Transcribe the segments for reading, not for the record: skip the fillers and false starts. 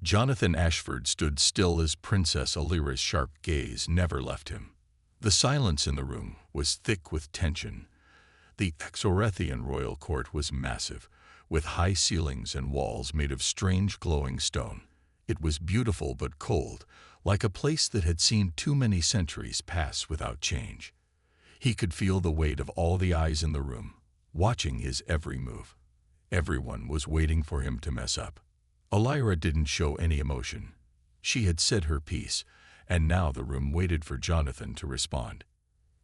Jonathan Ashford stood still as Princess Alira's sharp gaze never left him. The silence in the room was thick with tension. The Exorethian royal court was massive, with high ceilings and walls made of strange glowing stone. It was beautiful but cold, like a place that had seen too many centuries pass without change. He could feel the weight of all the eyes in the room, watching his every move. Everyone was waiting for him to mess up. Alira didn't show any emotion. She had said her piece, and now the room waited for Jonathan to respond.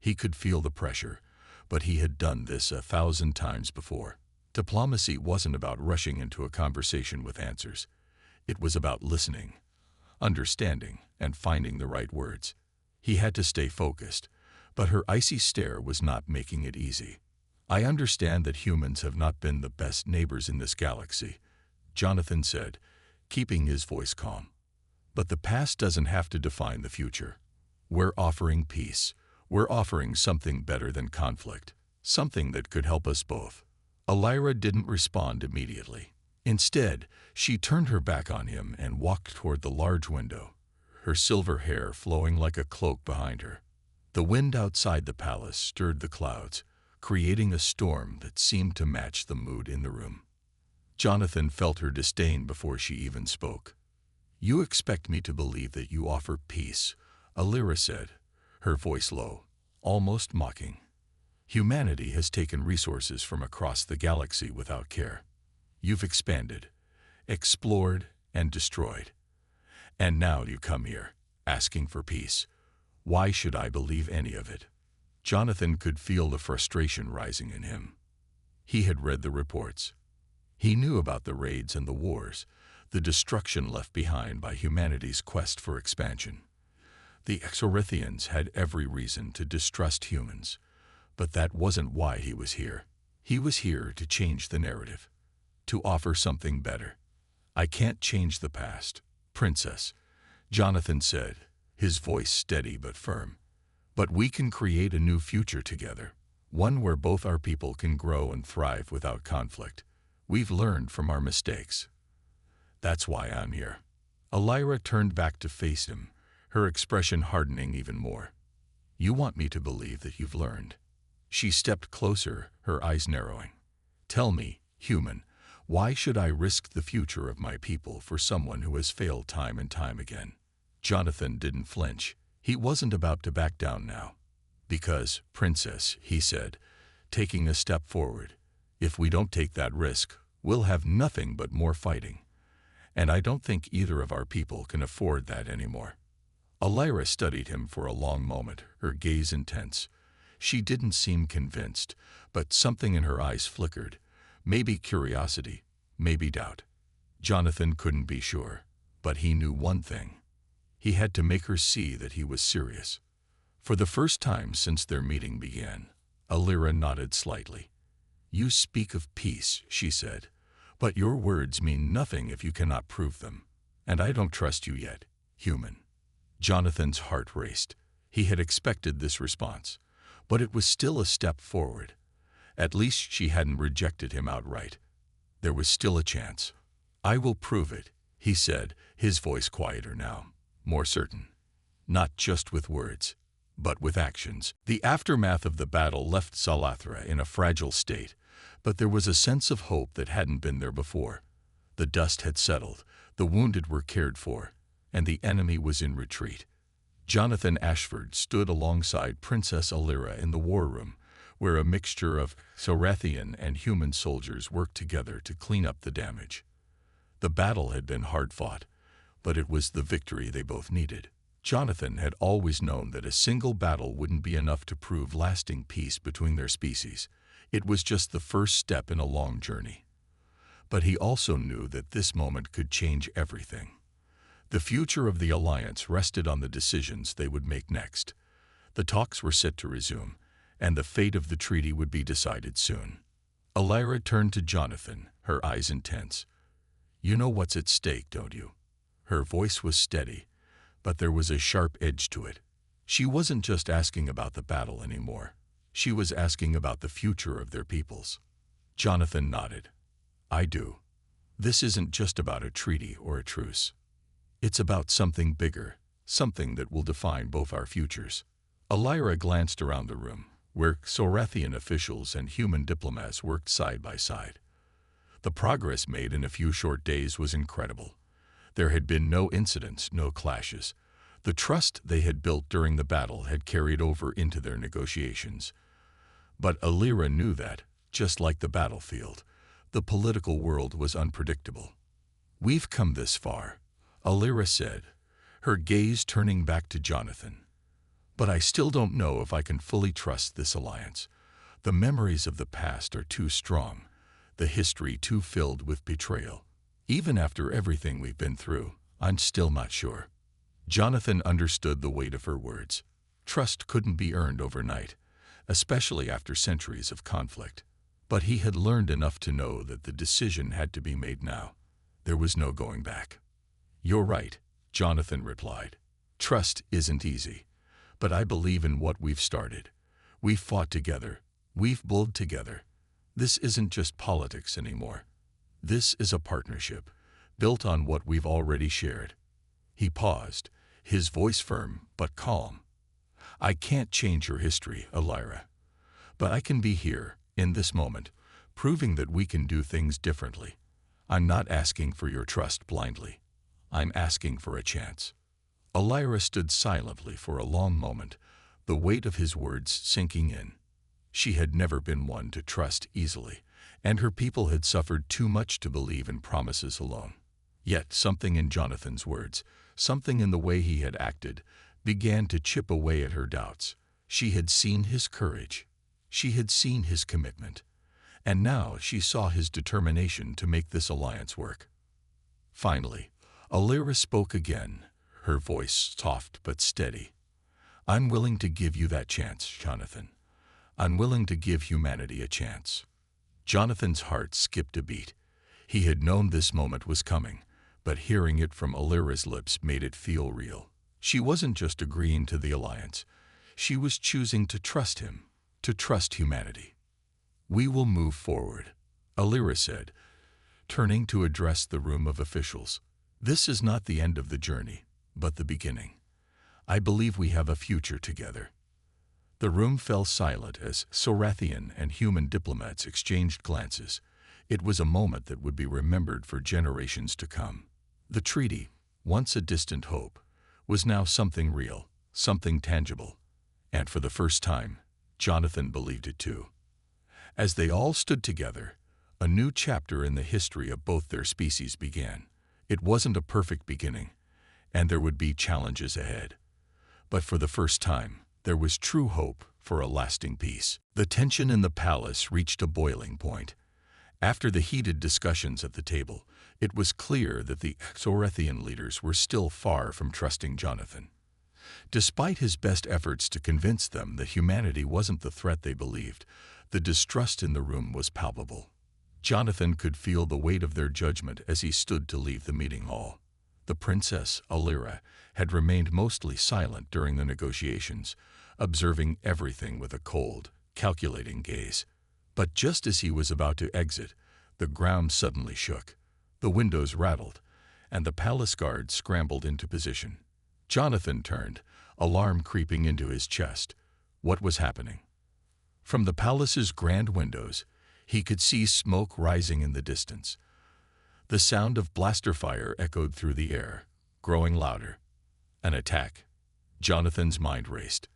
He could feel the pressure, but he had done this 1,000 times before. Diplomacy wasn't about rushing into a conversation with answers. It was about listening, understanding, and finding the right words. He had to stay focused, but her icy stare was not making it easy. "I understand that humans have not been the best neighbors in this galaxy," Jonathan said, keeping his voice calm. "But the past doesn't have to define the future. We're offering peace. We're offering something better than conflict, something that could help us both." Alira didn't respond immediately. Instead, she turned her back on him and walked toward the large window, her silver hair flowing like a cloak behind her. The wind outside the palace stirred the clouds, creating a storm that seemed to match the mood in the room. Jonathan felt her disdain before she even spoke. "You expect me to believe that you offer peace," Alira said, her voice low, almost mocking. "Humanity has taken resources from across the galaxy without care. You've expanded, explored, and destroyed. And now you come here, asking for peace. Why should I believe any of it?" Jonathan could feel the frustration rising in him. He had read the reports. He knew about the raids and the wars, the destruction left behind by humanity's quest for expansion. The Exorethians had every reason to distrust humans, but that wasn't why he was here. He was here to change the narrative, to offer something better. "I can't change the past, Princess," Jonathan said, his voice steady but firm. "But we can create a new future together, one where both our people can grow and thrive without conflict. We've learned from our mistakes. That's why I'm here." Alira turned back to face him, her expression hardening even more. "You want me to believe that you've learned?" She stepped closer, her eyes narrowing. "Tell me, human, why should I risk the future of my people for someone who has failed time and time again?" Jonathan didn't flinch. He wasn't about to back down now. "Because, Princess," he said, taking a step forward, "if we don't take that risk, we'll have nothing but more fighting. And I don't think either of our people can afford that anymore." Alira studied him for a long moment, her gaze intense. She didn't seem convinced, but something in her eyes flickered. Maybe curiosity, maybe doubt. Jonathan couldn't be sure, but he knew one thing. He had to make her see that he was serious. For the first time since their meeting began, Alira nodded slightly. "You speak of peace," she said, "but your words mean nothing if you cannot prove them. And I don't trust you yet, human." Jonathan's heart raced. He had expected this response, but it was still a step forward. At least she hadn't rejected him outright. There was still a chance. "I will prove it," he said, his voice quieter now, more certain. "Not just with words, but with actions." The aftermath of the battle left Salathra in a fragile state, but there was a sense of hope that hadn't been there before. The dust had settled, the wounded were cared for, and the enemy was in retreat. Jonathan Ashford stood alongside Princess Alira in the war room, where a mixture of Sorathian and human soldiers worked together to clean up the damage. The battle had been hard fought, but it was the victory they both needed. Jonathan had always known that a single battle wouldn't be enough to prove lasting peace between their species. It was just the first step in a long journey. But he also knew that this moment could change everything. The future of the alliance rested on the decisions they would make next. The talks were set to resume, and the fate of the treaty would be decided soon. Alira turned to Jonathan, her eyes intense. "You know what's at stake, don't you?" Her voice was steady, but there was a sharp edge to it. She wasn't just asking about the battle anymore. She was asking about the future of their peoples. Jonathan nodded. "I do. This isn't just about a treaty or a truce. It's about something bigger, something that will define both our futures. Elira glanced around the room, where Xorathian officials and human diplomats worked side by side. The progress made in a few short days was incredible. There had been no incidents, no clashes. The trust they had built during the battle had carried over into their negotiations. But Elira knew that, just like the battlefield, the political world was unpredictable. "We've come this far," Elira said, her gaze turning back to Jonathan. "But I still don't know if I can fully trust this alliance. The memories of the past are too strong, the history too filled with betrayal. Even after everything we've been through, I'm still not sure." Jonathan understood the weight of her words. Trust couldn't be earned overnight, especially after centuries of conflict. But he had learned enough to know that the decision had to be made now. There was no going back. "You're right," Jonathan replied. "Trust isn't easy, but I believe in what we've started. We've fought together. We've built together. This isn't just politics anymore. This is a partnership, built on what we've already shared." He paused, his voice firm but calm. "I can't change your history, Elira. But I can be here, in this moment, proving that we can do things differently. I'm not asking for your trust blindly. I'm asking for a chance." Elira stood silently for a long moment, the weight of his words sinking in. She had never been one to trust easily, and her people had suffered too much to believe in promises alone. Yet something in Jonathan's words, something in the way he had acted, began to chip away at her doubts. She had seen his courage. She had seen his commitment. And now she saw his determination to make this alliance work. Finally, Elira spoke again, her voice soft but steady. "I'm willing to give you that chance, Jonathan. I'm willing to give humanity a chance." Jonathan's heart skipped a beat. He had known this moment was coming, but hearing it from Elira's lips made it feel real. She wasn't just agreeing to the alliance. She was choosing to trust him, to trust humanity. "We will move forward," Elira said, turning to address the room of officials. "This is not the end of the journey, but the beginning. I believe we have a future together." The room fell silent as Xorathian and human diplomats exchanged glances. It was a moment that would be remembered for generations to come. The treaty, once a distant hope, was now something real, something tangible. And for the first time, Jonathan believed it too. As they all stood together, a new chapter in the history of both their species began. It wasn't a perfect beginning, and there would be challenges ahead. But for the first time, there was true hope for a lasting peace. The tension in the palace reached a boiling point. After the heated discussions at the table, it was clear that the Xorathian leaders were still far from trusting Jonathan. Despite his best efforts to convince them that humanity wasn't the threat they believed, the distrust in the room was palpable. Jonathan could feel the weight of their judgment as he stood to leave the meeting hall. The princess, Elira, had remained mostly silent during the negotiations, observing everything with a cold, calculating gaze. But just as he was about to exit, the ground suddenly shook. The windows rattled, and the palace guards scrambled into position. Jonathan turned, alarm creeping into his chest. What was happening? From the palace's grand windows, he could see smoke rising in the distance. The sound of blaster fire echoed through the air, growing louder. An attack. Jonathan's mind raced.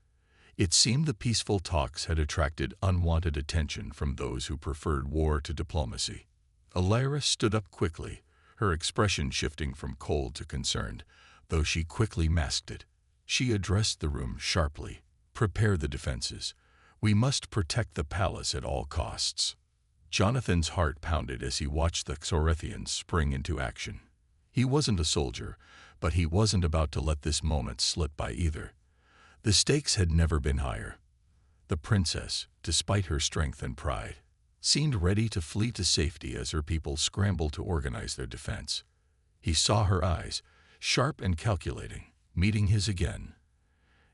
It seemed the peaceful talks had attracted unwanted attention from those who preferred war to diplomacy. Elira stood up quickly, her expression shifting from cold to concerned, though she quickly masked it. She addressed the room sharply. "Prepare the defenses. We must protect the palace at all costs." Jonathan's heart pounded as he watched the Xorathians spring into action. He wasn't a soldier, but he wasn't about to let this moment slip by either. The stakes had never been higher. The princess, despite her strength and pride, seemed ready to flee to safety as her people scrambled to organize their defense. He saw her eyes, sharp and calculating, meeting his again.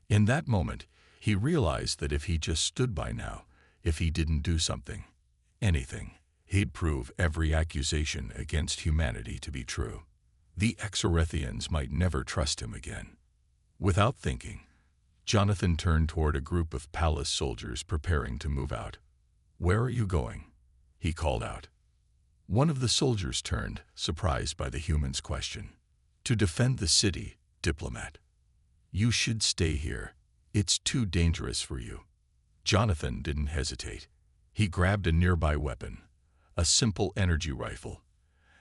In that moment, he realized that if he just stood by now, if he didn't do something, anything, he'd prove every accusation against humanity to be true. The Exorethians might never trust him again. Without thinking, Jonathan turned toward a group of palace soldiers preparing to move out. "Where are you going?" he called out. One of the soldiers turned, surprised by the human's question. "To defend the city, Diplomat. You should stay here. It's too dangerous for you." Jonathan didn't hesitate. He grabbed a nearby weapon, a simple energy rifle,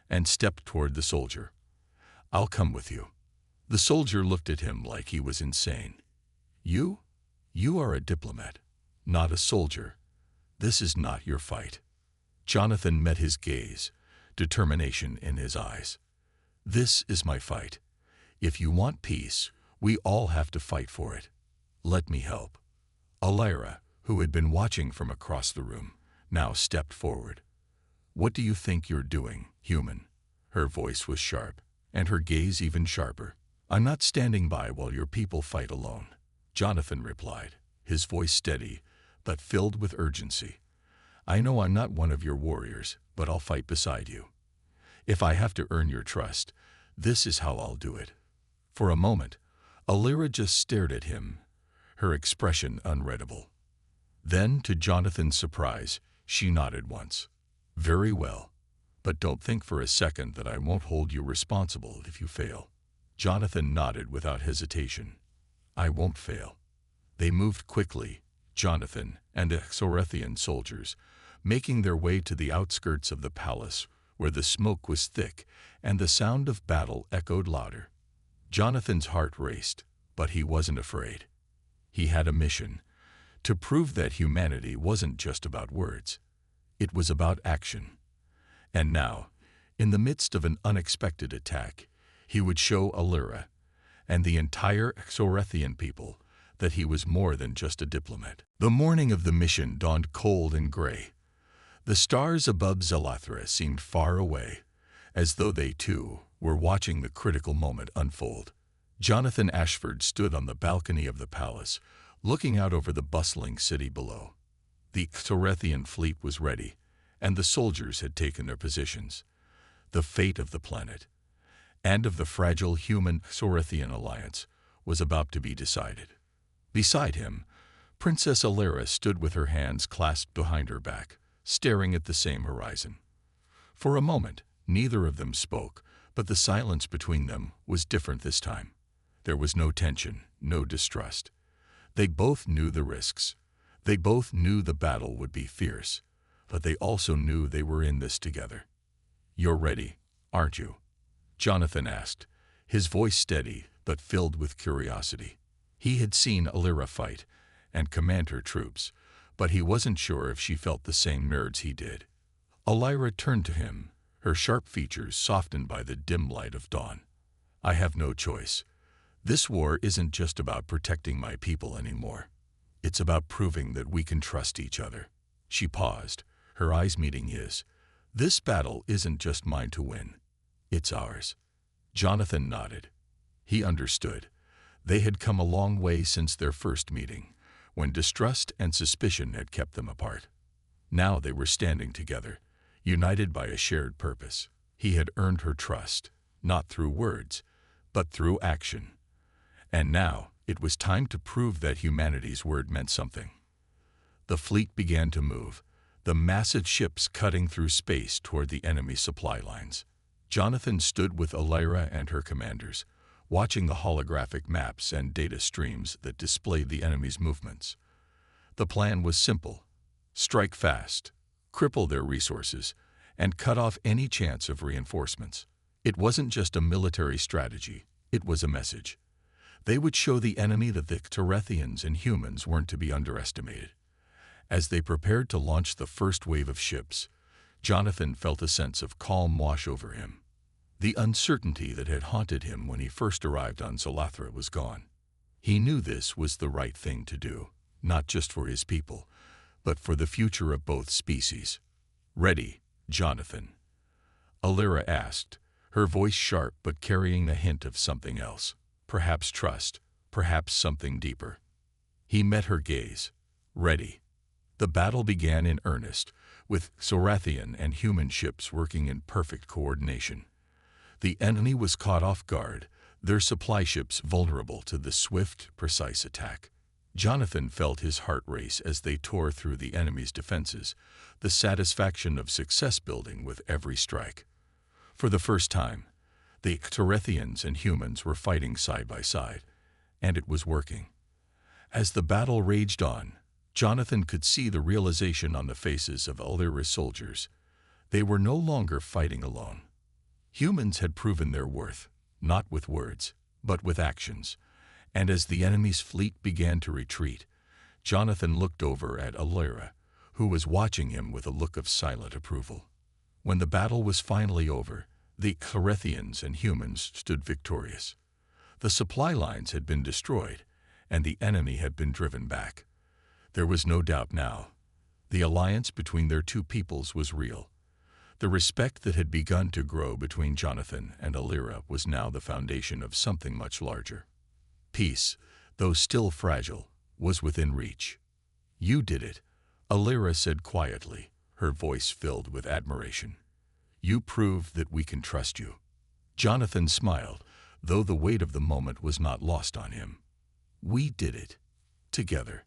and stepped toward the soldier. "I'll come with you." The soldier looked at him like he was insane. You? You are a diplomat, not a soldier. This is not your fight." Jonathan met his gaze, determination in his eyes. "This is my fight. If you want peace, we all have to fight for it. Let me help." Alira, who had been watching from across the room, now stepped forward. "What do you think you're doing, human?" Her voice was sharp, and her gaze even sharper. "I'm not standing by while your people fight alone," Jonathan replied, his voice steady, but filled with urgency. "I know I'm not one of your warriors, but I'll fight beside you. If I have to earn your trust, this is how I'll do it." For a moment, Alira just stared at him, her expression unreadable. Then, to Jonathan's surprise, she nodded once. "Very well, but don't think for a second that I won't hold you responsible if you fail." Jonathan nodded without hesitation. "I won't fail." They moved quickly, Jonathan and the Exorethian soldiers, making their way to the outskirts of the palace, where the smoke was thick and the sound of battle echoed louder. Jonathan's heart raced, but he wasn't afraid. He had a mission, to prove that humanity wasn't just about words. It was about action. And now, in the midst of an unexpected attack, he would show Alira and the entire Exorethian people that he was more than just a diplomat. The morning of the mission dawned cold and gray. The stars above Zelathra seemed far away, as though they, too, were watching the critical moment unfold. Jonathan Ashford stood on the balcony of the palace, looking out over the bustling city below. The Exorethian fleet was ready, and the soldiers had taken their positions. The fate of the planet, and of the fragile human-Exorethian alliance, was about to be decided. Beside him, Princess Alira stood with her hands clasped behind her back, staring at the same horizon. For a moment, neither of them spoke, but the silence between them was different this time. There was no tension, no distrust. They both knew the risks. They both knew the battle would be fierce, but they also knew they were in this together. "You're ready, aren't you?" Jonathan asked, his voice steady but filled with curiosity. He had seen Alira fight and command her troops, but he wasn't sure if she felt the same nerves he did. Alira turned to him, her sharp features softened by the dim light of dawn. "I have no choice. This war isn't just about protecting my people anymore. It's about proving that we can trust each other." She paused, her eyes meeting his. "This battle isn't just mine to win. It's ours." Jonathan nodded. He understood. They had come a long way since their first meeting, when distrust and suspicion had kept them apart. Now they were standing together, united by a shared purpose. He had earned her trust, not through words, but through action. And now it was time to prove that humanity's word meant something. The fleet began to move, the massive ships cutting through space toward the enemy supply lines. Jonathan stood with Alira and her commanders, watching the holographic maps and data streams that displayed the enemy's movements. The plan was simple: strike fast, cripple their resources, and cut off any chance of reinforcements. It wasn't just a military strategy, it was a message. They would show the enemy that the Exorethians and humans weren't to be underestimated. As they prepared to launch the first wave of ships, Jonathan felt a sense of calm wash over him. The uncertainty that had haunted him when he first arrived on Zelathra was gone. He knew this was the right thing to do, not just for his people, but for the future of both species. "Ready, Jonathan?" Alira asked, her voice sharp but carrying a hint of something else. Perhaps trust, perhaps something deeper. He met her gaze. "Ready." The battle began in earnest, with Exorethian and human ships working in perfect coordination. The enemy was caught off guard, their supply ships vulnerable to the swift, precise attack. Jonathan felt his heart race as they tore through the enemy's defenses, the satisfaction of success building with every strike. For the first time, the Torethians and humans were fighting side by side, and it was working. As the battle raged on, Jonathan could see the realization on the faces of Illyria's soldiers. They were no longer fighting alone. Humans had proven their worth, not with words, but with actions. And as the enemy's fleet began to retreat, Jonathan looked over at Illyria, who was watching him with a look of silent approval. When the battle was finally over, the Torethians and humans stood victorious. The supply lines had been destroyed, and the enemy had been driven back. There was no doubt now. The alliance between their two peoples was real. The respect that had begun to grow between Jonathan and Illyria was now the foundation of something much larger. Peace, though still fragile, was within reach. "You did it," Illyria said quietly, her voice filled with admiration. "You proved that we can trust you." Jonathan smiled, though the weight of the moment was not lost on him. "We did it. Together."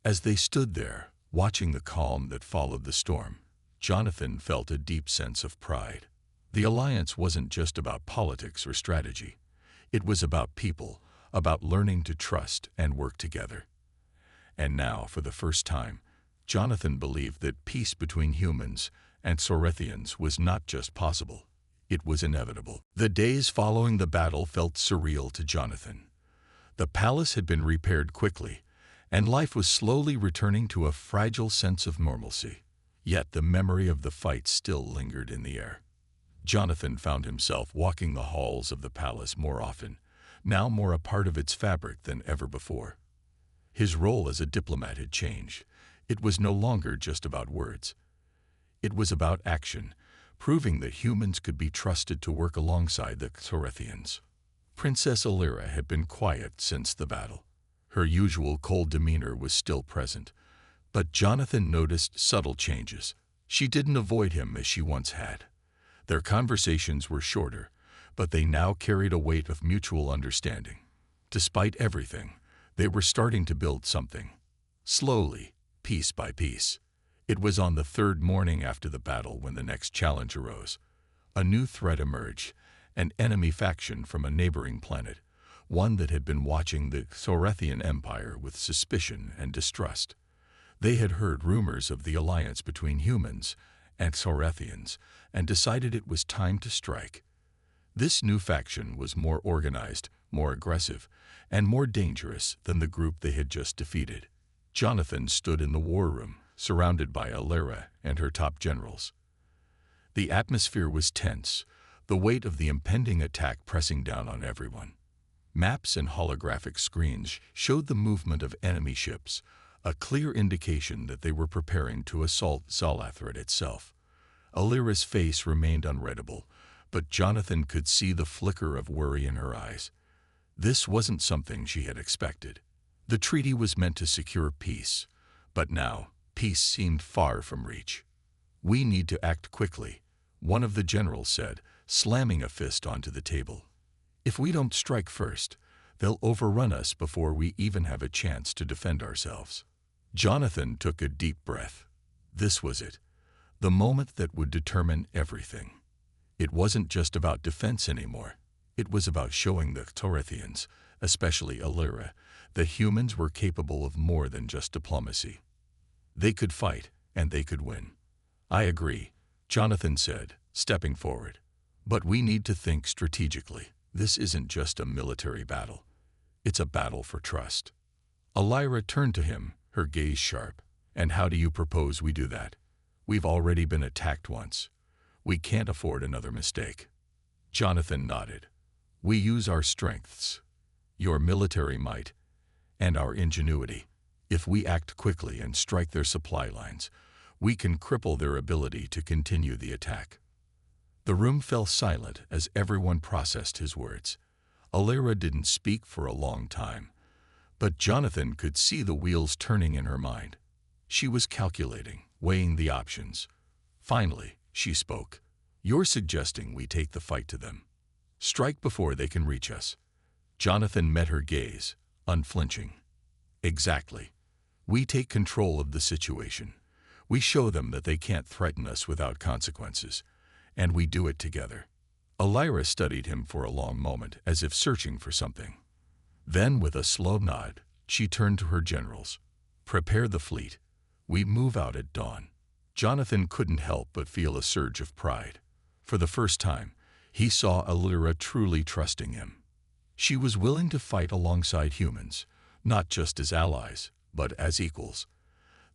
As they stood there, watching the calm that followed the storm, Jonathan felt a deep sense of pride. The alliance wasn't just about politics or strategy. It was about people, about learning to trust and work together. And now, for the first time, Jonathan believed that peace between humans and Torethians was not just possible, it was inevitable. The days following the battle felt surreal to Jonathan. The palace had been repaired quickly, and life was slowly returning to a fragile sense of normalcy. Yet the memory of the fight still lingered in the air. Jonathan found himself walking the halls of the palace more often, now more a part of its fabric than ever before. His role as a diplomat had changed. It was no longer just about words. It was about action, proving that humans could be trusted to work alongside the Torethians. Princess Illyria had been quiet since the battle. Her usual cold demeanor was still present, but Jonathan noticed subtle changes. She didn't avoid him as she once had. Their conversations were shorter, but they now carried a weight of mutual understanding. Despite everything, they were starting to build something. Slowly, piece by piece. It was on the third morning after the battle when the next challenge arose. A new threat emerged, an enemy faction from a neighboring planet, one that had been watching the Torethian Empire with suspicion and distrust. They had heard rumors of the alliance between humans and Torethians and decided it was time to strike. This new faction was more organized, more aggressive, and more dangerous than the group they had just defeated. Jonathan stood in the war room, surrounded by Illyria and her top generals. The atmosphere was tense, the weight of the impending attack pressing down on everyone. Maps and holographic screens showed the movement of enemy ships, a clear indication that they were preparing to assault Zalathret itself. Illyria's face remained unreadable, but Jonathan could see the flicker of worry in her eyes. This wasn't something she had expected. The treaty was meant to secure peace, but now peace seemed far from reach. "We need to act quickly," one of the generals said, slamming a fist onto the table. "If we don't strike first, they'll overrun us before we even have a chance to defend ourselves." Jonathan took a deep breath. This was it, the moment that would determine everything. It wasn't just about defense anymore. It was about showing the Torethians, especially Illyria, that humans were capable of more than just diplomacy. They could fight, and they could win. "I agree," Jonathan said, stepping forward. "But we need to think strategically. This isn't just a military battle. It's a battle for trust." Illyria turned to him, her gaze sharp. "And how do you propose we do that? We've already been attacked once. We can't afford another mistake." Jonathan nodded. "We use our strengths, your military might, and our ingenuity. If we act quickly and strike their supply lines, we can cripple their ability to continue the attack." The room fell silent as everyone processed his words. Illyria didn't speak for a long time, but Jonathan could see the wheels turning in her mind. She was calculating, weighing the options. Finally, she spoke. You're suggesting we take the fight to them. Strike before they can reach us. Jonathan met her gaze, unflinching. Exactly. We take control of the situation. We show them that they can't threaten us without consequences. And we do it together. Elira studied him for a long moment, as if searching for something. Then, with a slow nod, she turned to her generals. Prepare the fleet. We move out at dawn. Jonathan couldn't help but feel a surge of pride. For the first time, he saw Elira truly trusting him. She was willing to fight alongside humans, not just as allies, but as equals.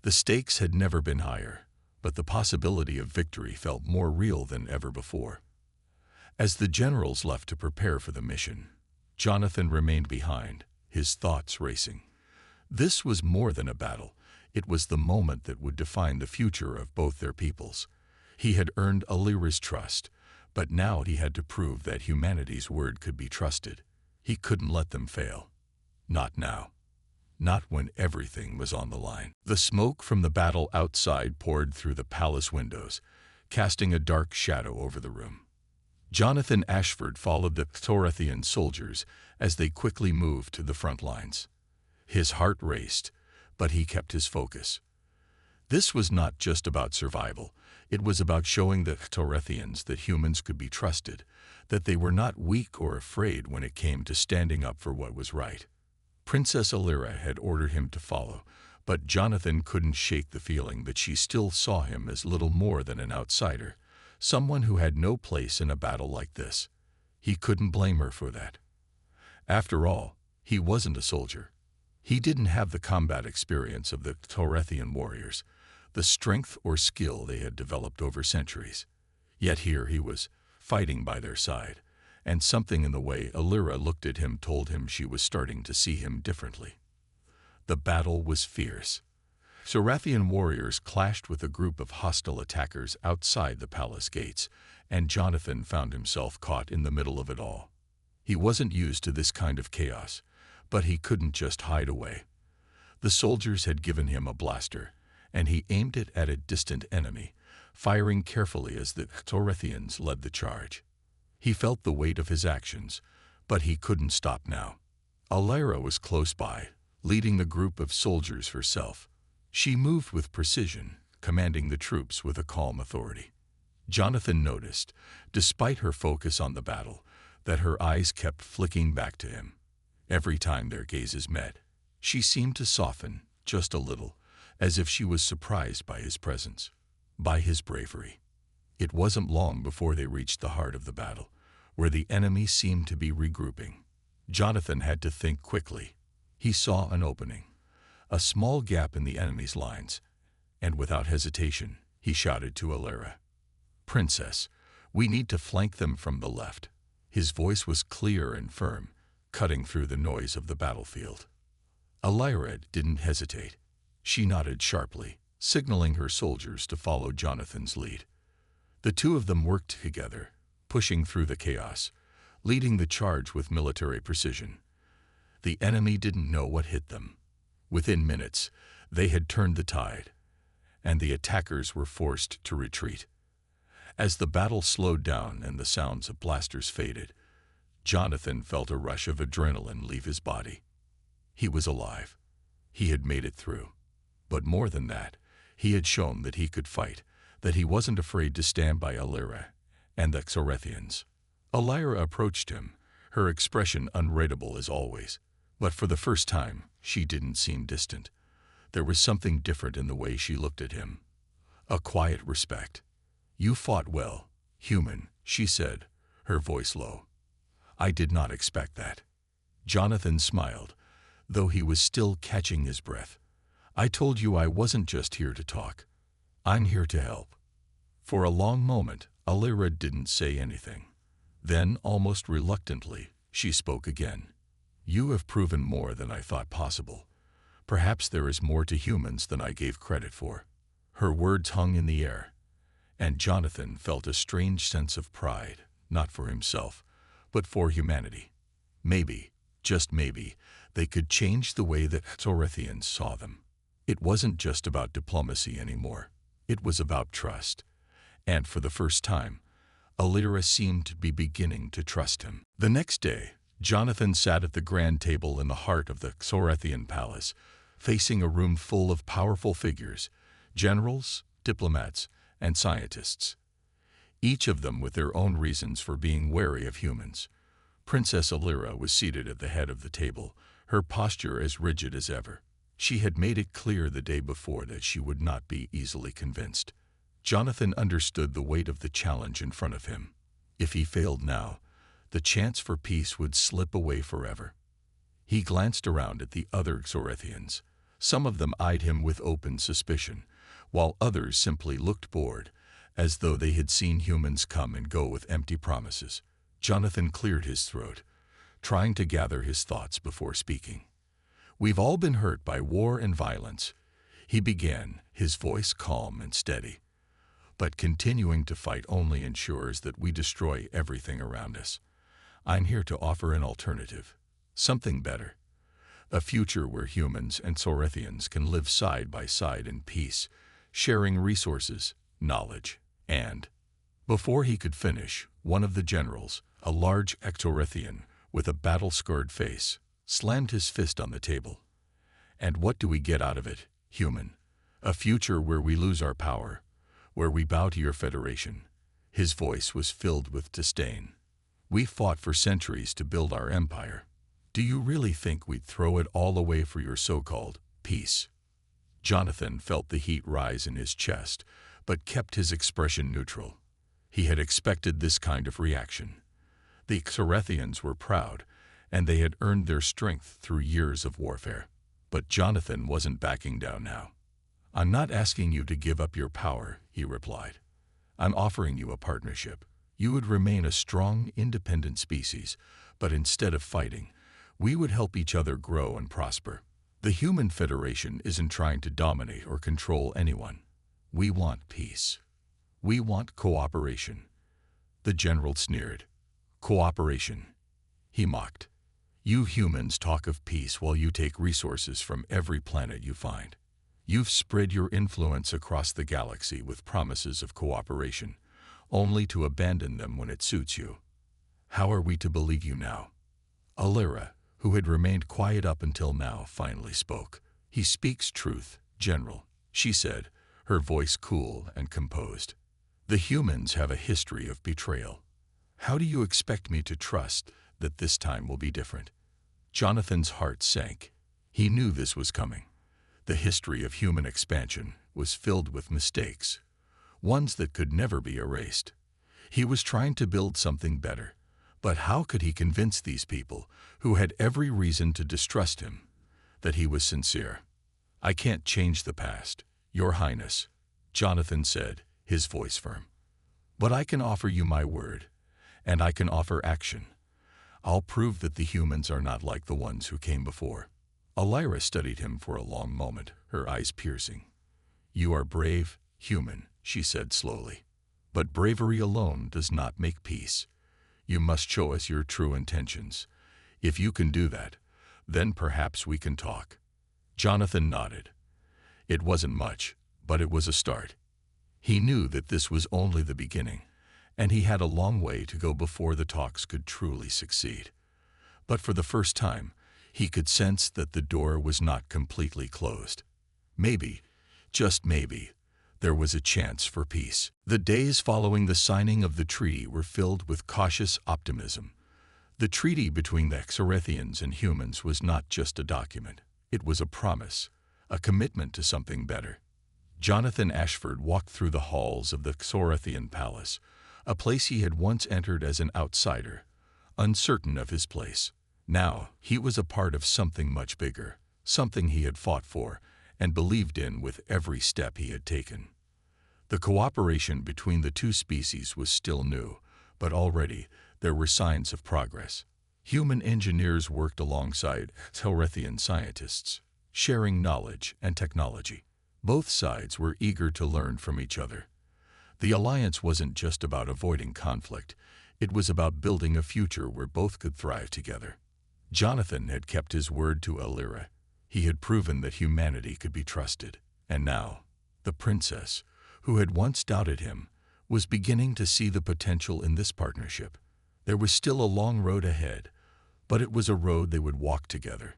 The stakes had never been higher, but the possibility of victory felt more real than ever before. As the generals left to prepare for the mission, Jonathan remained behind, his thoughts racing. This was more than a battle. It was the moment that would define the future of both their peoples. He had earned Elira's trust, but now he had to prove that humanity's word could be trusted. He couldn't let them fail. Not now. Not when everything was on the line. The smoke from the battle outside poured through the palace windows, casting a dark shadow over the room. Jonathan Ashford followed the Thorathian soldiers as they quickly moved to the front lines. His heart raced, but he kept his focus. This was not just about survival. It was about showing the Thorathians that humans could be trusted, that they were not weak or afraid when it came to standing up for what was right. Princess Elira had ordered him to follow, but Jonathan couldn't shake the feeling that she still saw him as little more than an outsider, someone who had no place in a battle like this. He couldn't blame her for that. After all, he wasn't a soldier. He didn't have the combat experience of the Thorathian warriors, the strength or skill they had developed over centuries. Yet here he was, fighting by their side, and something in the way Elira looked at him told him she was starting to see him differently. The battle was fierce. Thorathian warriors clashed with a group of hostile attackers outside the palace gates, and Jonathan found himself caught in the middle of it all. He wasn't used to this kind of chaos, but he couldn't just hide away. The soldiers had given him a blaster, and he aimed it at a distant enemy, firing carefully as the Thorathians led the charge. He felt the weight of his actions, but he couldn't stop now. Elira was close by, leading the group of soldiers herself. She moved with precision, commanding the troops with a calm authority. Jonathan noticed, despite her focus on the battle, that her eyes kept flicking back to him. Every time their gazes met, she seemed to soften, just a little, as if she was surprised by his presence, by his bravery. It wasn't long before they reached the heart of the battle, where the enemy seemed to be regrouping. Jonathan had to think quickly. He saw an opening, a small gap in the enemy's lines, and without hesitation, he shouted to Elira, "Princess, we need to flank them from the left." His voice was clear and firm, cutting through the noise of the battlefield. Elira didn't hesitate. She nodded sharply, signaling her soldiers to follow Jonathan's lead. The two of them worked together, pushing through the chaos, leading the charge with military precision. The enemy didn't know what hit them. Within minutes, they had turned the tide, and the attackers were forced to retreat. As the battle slowed down and the sounds of blasters faded, Jonathan felt a rush of adrenaline leave his body. He was alive. He had made it through. But more than that, he had shown that he could fight, that he wasn't afraid to stand by Elira and the Thorathians. Elira approached him, her expression unreadable as always, but for the first time, she didn't seem distant. There was something different in the way she looked at him. A quiet respect. "You fought well, human," she said, her voice low. "I did not expect that." Jonathan smiled, though he was still catching his breath. "I told you I wasn't just here to talk. I'm here to help." For a long moment, Elira didn't say anything. Then, almost reluctantly, she spoke again. "You have proven more than I thought possible. Perhaps there is more to humans than I gave credit for." Her words hung in the air, and Jonathan felt a strange sense of pride, not for himself, but for humanity. Maybe, just maybe, they could change the way that Thorathians saw them. It wasn't just about diplomacy anymore. It was about trust. And for the first time, Alira seemed to be beginning to trust him. The next day, Jonathan sat at the grand table in the heart of the Xorethian palace, facing a room full of powerful figures, generals, diplomats, and scientists, each of them with their own reasons for being wary of humans. Princess Alira was seated at the head of the table, her posture as rigid as ever. She had made it clear the day before that she would not be easily convinced. Jonathan understood the weight of the challenge in front of him. If he failed now, the chance for peace would slip away forever. He glanced around at the other Xorethians. Some of them eyed him with open suspicion, while others simply looked bored, as though they had seen humans come and go with empty promises. Jonathan cleared his throat, trying to gather his thoughts before speaking. "We've all been hurt by war and violence," he began, his voice calm and steady. "But continuing to fight only ensures that we destroy everything around us. I'm here to offer an alternative, something better. A future where humans and Xorethians can live side by side in peace, sharing resources, knowledge, and..." Before he could finish, one of the generals, a large Xorethian with a battle-scarred face, slammed his fist on the table. "And what do we get out of it, human? A future where we lose our power, where we bow to your federation." His voice was filled with disdain. "We fought for centuries to build our empire. Do you really think we'd throw it all away for your so-called peace?" Jonathan felt the heat rise in his chest, but kept his expression neutral. He had expected this kind of reaction. The Xorethians were proud, and they had earned their strength through years of warfare. But Jonathan wasn't backing down now. "I'm not asking you to give up your power," he replied. "I'm offering you a partnership. You would remain a strong, independent species, but instead of fighting, we would help each other grow and prosper. The Human Federation isn't trying to dominate or control anyone. We want peace. We want cooperation." The general sneered. "Cooperation," he mocked. "You humans talk of peace while you take resources from every planet you find. You've spread your influence across the galaxy with promises of cooperation, only to abandon them when it suits you. How are we to believe you now?" Alira, who had remained quiet up until now, finally spoke. "He speaks truth, General," she said, her voice cool and composed. "The humans have a history of betrayal. How do you expect me to trust that this time will be different?" Jonathan's heart sank. He knew this was coming. The history of human expansion was filled with mistakes, ones that could never be erased. He was trying to build something better, but how could he convince these people, who had every reason to distrust him, that he was sincere? "I can't change the past, Your Highness," Jonathan said, his voice firm. "But I can offer you my word, and I can offer action. I'll prove that the humans are not like the ones who came before." Alira studied him for a long moment, her eyes piercing. "You are brave, human," she said slowly. "But bravery alone does not make peace. You must show us your true intentions. If you can do that, then perhaps we can talk." Jonathan nodded. It wasn't much, but it was a start. He knew that this was only the beginning, and he had a long way to go before the talks could truly succeed. But for the first time, he could sense that the door was not completely closed. Maybe, just maybe, there was a chance for peace. The days following the signing of the treaty were filled with cautious optimism. The treaty between the Xorethians and humans was not just a document. It was a promise, a commitment to something better. Jonathan Ashford walked through the halls of the Xorethian palace, a place he had once entered as an outsider, uncertain of his place. Now, he was a part of something much bigger, something he had fought for and believed in with every step he had taken. The cooperation between the two species was still new, but already there were signs of progress. Human engineers worked alongside Xorethian scientists, sharing knowledge and technology. Both sides were eager to learn from each other. The alliance wasn't just about avoiding conflict, it was about building a future where both could thrive together. Jonathan had kept his word to Alira. He had proven that humanity could be trusted. And now, the princess, who had once doubted him, was beginning to see the potential in this partnership. There was still a long road ahead, but it was a road they would walk together.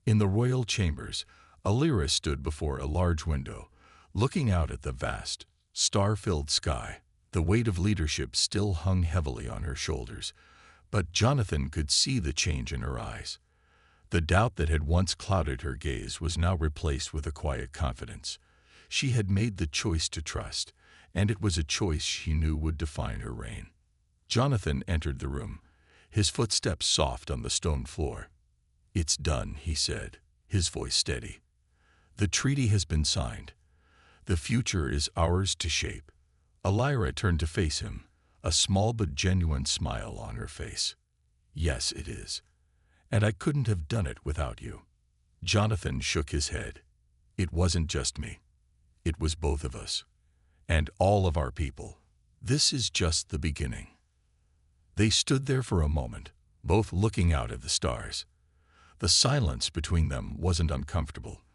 In the royal chambers, Alira stood before a large window, looking out at the vast, star-filled sky. The weight of leadership still hung heavily on her shoulders, but Jonathan could see the change in her eyes. The doubt that had once clouded her gaze was now replaced with a quiet confidence. She had made the choice to trust, and it was a choice she knew would define her reign. Jonathan entered the room, his footsteps soft on the stone floor. "It's done," he said, his voice steady. "The treaty has been signed. The future is ours to shape." Alira turned to face him, a small but genuine smile on her face. "Yes, it is. And I couldn't have done it without you." Jonathan shook his head. "It wasn't just me. It was both of us. And all of our people. This is just the beginning." They stood there for a moment, both looking out at the stars. The silence between them wasn't uncomfortable.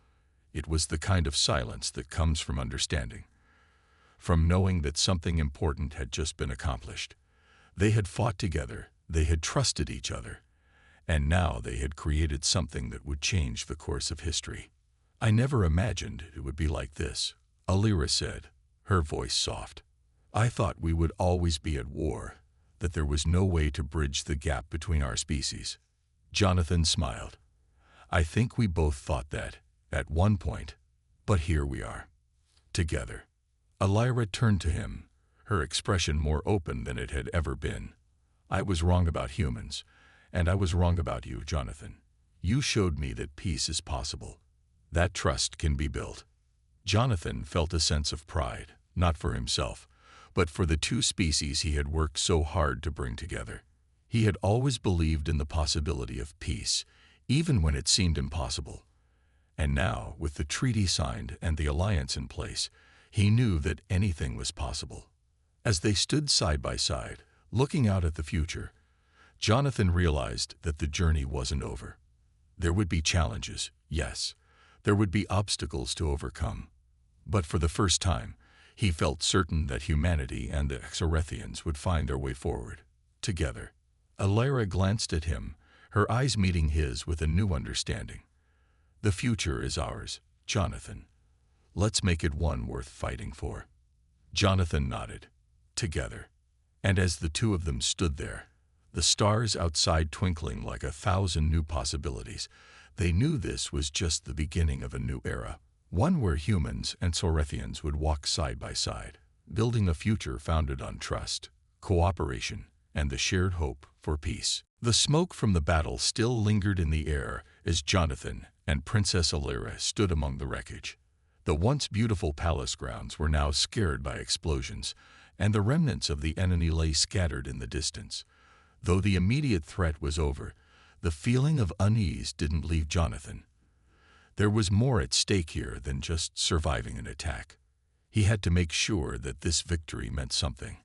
It was the kind of silence that comes from understanding, from knowing that something important had just been accomplished. They had fought together, they had trusted each other, and now they had created something that would change the course of history. "I never imagined it would be like this," Alira said, her voice soft. "I thought we would always be at war, that there was no way to bridge the gap between our species." Jonathan smiled. "I think we both thought that, at one point, but here we are, together." Alira turned to him, her expression more open than it had ever been. "I was wrong about humans, and I was wrong about you, Jonathan. You showed me that peace is possible. That trust can be built." Jonathan felt a sense of pride, not for himself, but for the two species he had worked so hard to bring together. He had always believed in the possibility of peace, even when it seemed impossible. And now, with the treaty signed and the alliance in place, he knew that anything was possible. As they stood side by side, looking out at the future, Jonathan realized that the journey wasn't over. There would be challenges, yes. There would be obstacles to overcome. But for the first time, he felt certain that humanity and the Exorethians would find their way forward, together. Alira glanced at him, her eyes meeting his with a new understanding. "The future is ours, Jonathan. Let's make it one worth fighting for." Jonathan nodded. "Together." And as the two of them stood there, the stars outside twinkling like 1,000 new possibilities, they knew this was just the beginning of a new era, one where humans and Sorethians would walk side by side, building a future founded on trust, cooperation, and the shared hope for peace. The smoke from the battle still lingered in the air as Jonathan and Princess Alira stood among the wreckage. The once beautiful palace grounds were now scared by explosions, and the remnants of the enemy lay scattered in the distance. Though the immediate threat was over, the feeling of unease didn't leave Jonathan. There was more at stake here than just surviving an attack. He had to make sure that this victory meant something,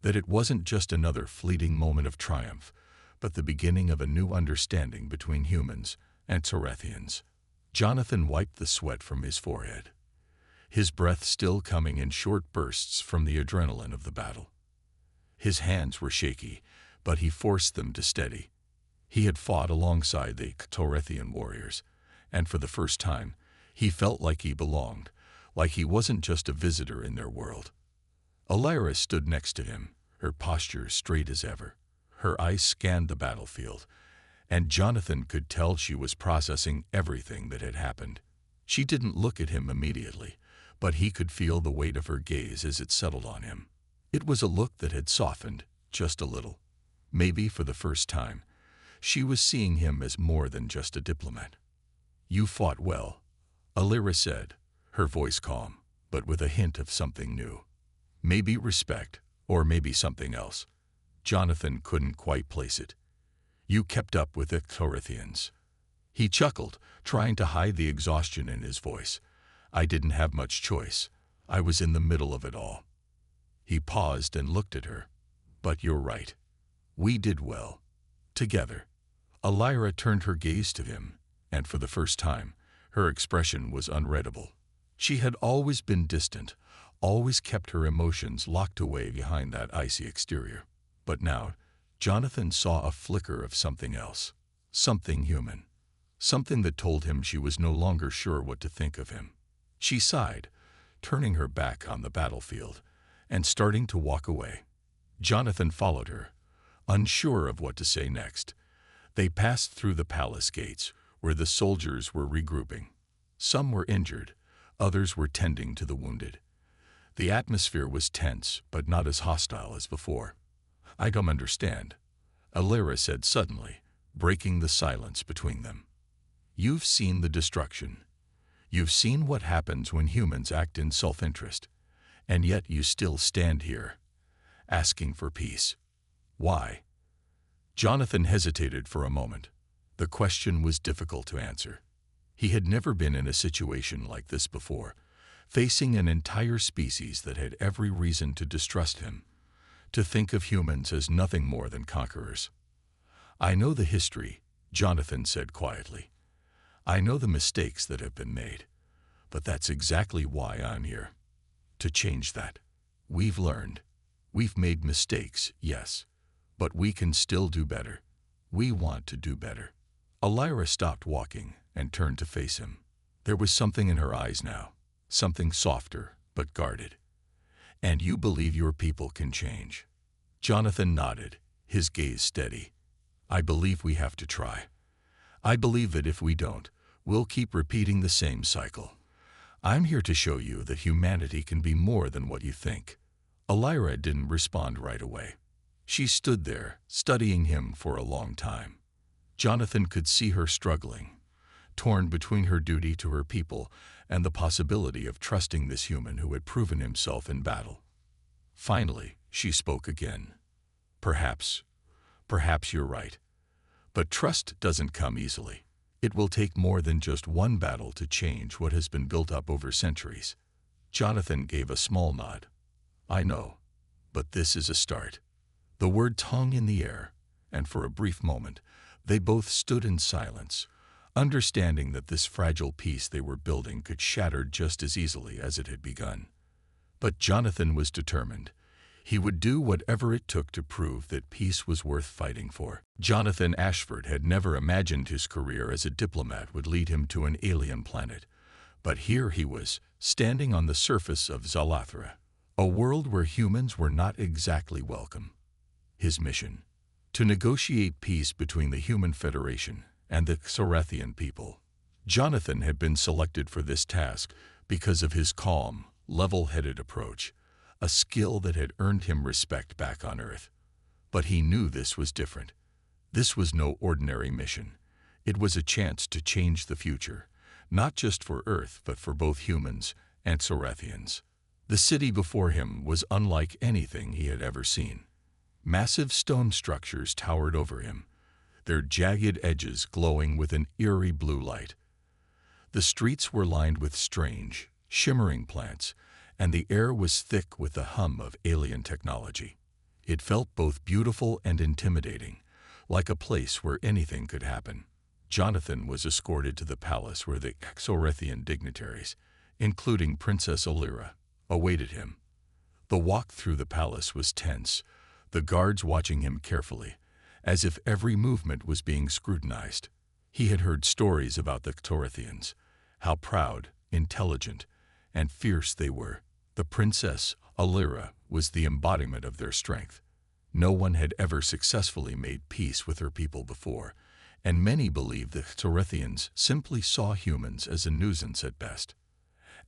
that it wasn't just another fleeting moment of triumph, but the beginning of a new understanding between humans and Sorethians. Jonathan wiped the sweat from his forehead, his breath still coming in short bursts from the adrenaline of the battle. His hands were shaky, but he forced them to steady. He had fought alongside the Sorethian warriors, and for the first time, he felt like he belonged, like he wasn't just a visitor in their world. Alira stood next to him, her posture straight as ever. Her eyes scanned the battlefield, and Jonathan could tell she was processing everything that had happened. She didn't look at him immediately, but he could feel the weight of her gaze as it settled on him. It was a look that had softened, just a little. Maybe for the first time, she was seeing him as more than just a diplomat. "You fought well," Alira said, her voice calm, but with a hint of something new. Maybe respect, or maybe something else. Jonathan couldn't quite place it. "You kept up with the Sorethians." He chuckled, trying to hide the exhaustion in his voice. "I didn't have much choice. I was in the middle of it all." He paused and looked at her. "But you're right. We did well. Together." Alira turned her gaze to him, and for the first time, her expression was unreadable. She had always been distant, always kept her emotions locked away behind that icy exterior. But now, Jonathan saw a flicker of something else, something human, something that told him she was no longer sure what to think of him. She sighed, turning her back on the battlefield, and starting to walk away. Jonathan followed her, unsure of what to say next. They passed through the palace gates, where the soldiers were regrouping. Some were injured, others were tending to the wounded. The atmosphere was tense, but not as hostile as before. "I don't understand," Alira said suddenly, breaking the silence between them. "You've seen the destruction. You've seen what happens when humans act in self-interest, and yet you still stand here, asking for peace. Why?" Jonathan hesitated for a moment. The question was difficult to answer. He had never been in a situation like this before, facing an entire species that had every reason to distrust him, to think of humans as nothing more than conquerors. "I know the history," Jonathan said quietly. "I know the mistakes that have been made, but that's exactly why I'm here. To change that. We've learned. We've made mistakes, yes, but we can still do better. We want to do better." Alira stopped walking and turned to face him. There was something in her eyes now, something softer but guarded. "And you believe your people can change?" Jonathan nodded, his gaze steady. "I believe we have to try. I believe that if we don't, we'll keep repeating the same cycle. I'm here to show you that humanity can be more than what you think." Alira didn't respond right away. She stood there, studying him for a long time. Jonathan could see her struggling, torn between her duty to her people and the possibility of trusting this human who had proven himself in battle. Finally, she spoke again. Perhaps you're right. But trust doesn't come easily. It will take more than just one battle to change what has been built up over centuries." Jonathan gave a small nod. "I know, but this is a start." The words hung in the air, and for a brief moment, they both stood in silence, understanding that this fragile peace they were building could shatter just as easily as it had begun. But Jonathan was determined. He would do whatever it took to prove that peace was worth fighting for. Jonathan Ashford had never imagined his career as a diplomat would lead him to an alien planet. But here he was, standing on the surface of Zalathra, a world where humans were not exactly welcome. His mission: to negotiate peace between the Human Federation and the Xorathian people. Jonathan had been selected for this task because of his calm, level-headed approach, a skill that had earned him respect back on Earth. But he knew this was different. This was no ordinary mission. It was a chance to change the future, not just for Earth but for both humans and Xorathians. The city before him was unlike anything he had ever seen. Massive stone structures towered over him, their jagged edges glowing with an eerie blue light. The streets were lined with strange, shimmering plants, and the air was thick with the hum of alien technology. It felt both beautiful and intimidating, like a place where anything could happen. Jonathan was escorted to the palace where the Xorathian dignitaries, including Princess Alira, awaited him. The walk through the palace was tense, the guards watching him carefully, as if every movement was being scrutinized. He had heard stories about the Xorathians, how proud, intelligent, and fierce they were. The Princess Alira was the embodiment of their strength. No one had ever successfully made peace with her people before, and many believed the Xorathians simply saw humans as a nuisance at best.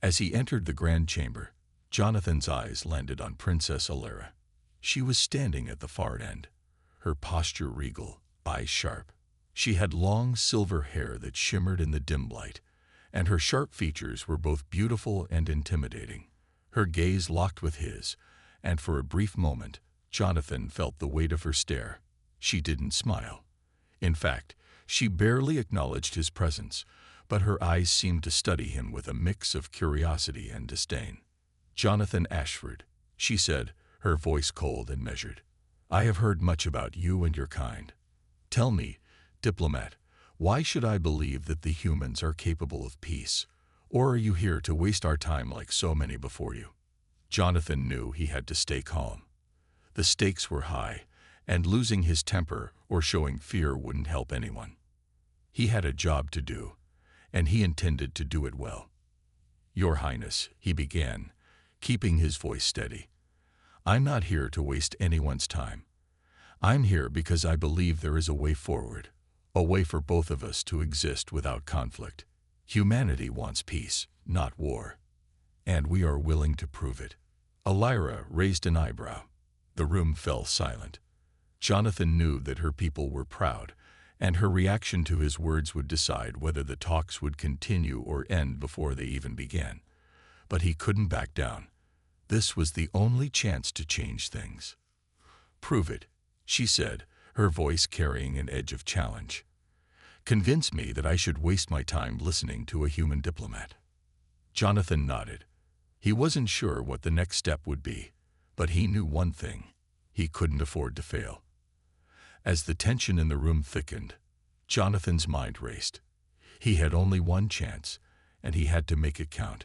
As he entered the grand chamber, Jonathan's eyes landed on Princess Alira. She was standing at the far end, her posture regal, eyes sharp. She had long silver hair that shimmered in the dim light, and her sharp features were both beautiful and intimidating. Her gaze locked with his, and for a brief moment, Jonathan felt the weight of her stare. She didn't smile. In fact, she barely acknowledged his presence, but her eyes seemed to study him with a mix of curiosity and disdain. "Jonathan Ashford," she said, her voice cold and measured. "I have heard much about you and your kind. Tell me, Diplomat, why should I believe that the humans are capable of peace? Or are you here to waste our time like so many before you?" Jonathan knew he had to stay calm. The stakes were high, and losing his temper or showing fear wouldn't help anyone. He had a job to do, and he intended to do it well. "Your Highness," he began, keeping his voice steady, "I'm not here to waste anyone's time. I'm here because I believe there is a way forward, a way for both of us to exist without conflict. Humanity wants peace, not war, and we are willing to prove it." Elira raised an eyebrow. The room fell silent. Jonathan knew that her people were proud, and her reaction to his words would decide whether the talks would continue or end before they even began. But he couldn't back down. This was the only chance to change things. "Prove it," she said, her voice carrying an edge of challenge. "Convince me that I should waste my time listening to a human diplomat." Jonathan nodded. He wasn't sure what the next step would be, but he knew one thing: he couldn't afford to fail. As the tension in the room thickened, Jonathan's mind raced. He had only one chance, and he had to make it count.